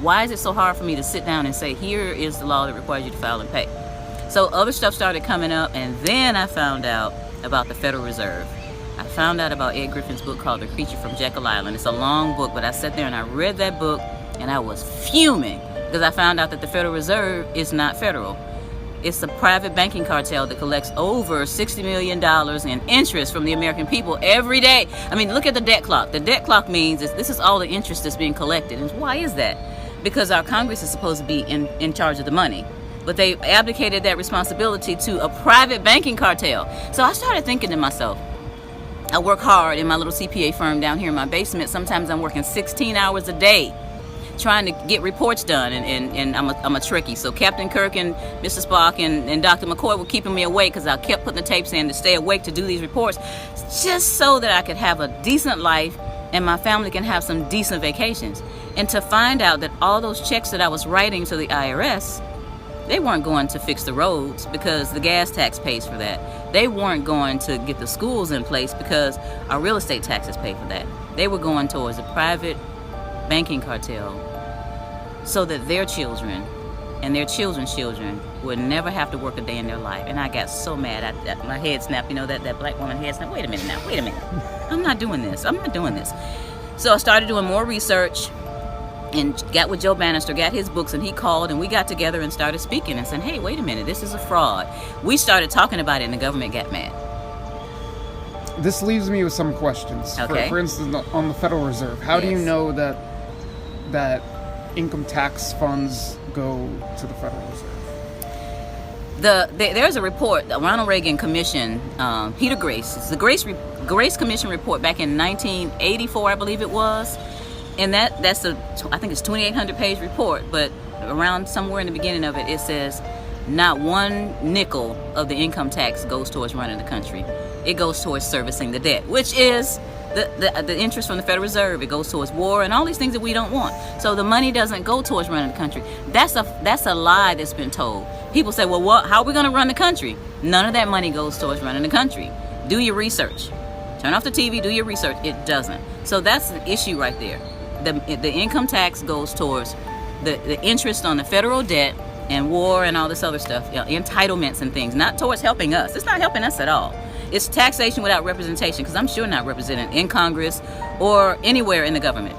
Why is it so hard for me to sit down and say, here is the law that requires you to file and pay? So other stuff started coming up, and then I found out about the Federal Reserve. I found out about Ed Griffin's book called The Creature from Jekyll Island. It's a long book, but I sat there and I read that book, and I was fuming because I found out that the Federal Reserve is not federal. It's a private banking cartel that collects over $60 million in interest from the American people every day. I mean, look at the debt clock. The debt clock means this is all the interest that's being collected. And why is that? Because our Congress is supposed to be in charge of the money. But they abdicated that responsibility to a private banking cartel. So I started thinking to myself, I work hard in my little CPA firm down here in my basement. Sometimes I'm working 16 hours a day trying to get reports done, and I'm a Trekkie, so Captain Kirk and Mr. Spock and Dr. McCoy were keeping me awake because I kept putting the tapes in to stay awake to do these reports, just so that I could have a decent life and my family can have some decent vacations. And to find out that all those checks that I was writing to the IRS, they weren't going to fix the roads because the gas tax pays for that. They weren't going to get the schools in place because our real estate taxes pay for that. They were going towards a private banking cartel so that their children and their children's children would never have to work a day in their life. And I got so mad. My head snapped, that black woman head snapped. Wait a minute. I'm not doing this. So I started doing more research and got with Joe Bannister, got his books, and he called, and we got together and started speaking and said, hey, wait a minute, this is a fraud. We started talking about it, and the government got mad. This leaves me with some questions. Okay. For instance, on the Federal Reserve, how do you know that income tax funds go to the Federal Reserve? There's a report, the Ronald Reagan Commission, Peter Grace, it's the Grace Commission report back in 1984, I believe it was. And I think it's 2,800 page report, but around somewhere in the beginning of it, it says not one nickel of the income tax goes towards running the country. It goes towards servicing the debt, which is the interest from the Federal Reserve. It goes towards war and all these things that we don't want. So the money doesn't go towards running the country. That's a lie that's been told. People say, well, how are we going to run the country? None of that money goes towards running the country. Do your research. Turn off the TV, do your research. It doesn't. So that's the issue right there. The income tax goes towards the interest on the federal debt and war and all this other stuff, entitlements and things, not towards helping us. It's not helping us at all. It's taxation without representation, because I'm sure not represented in Congress or anywhere in the government.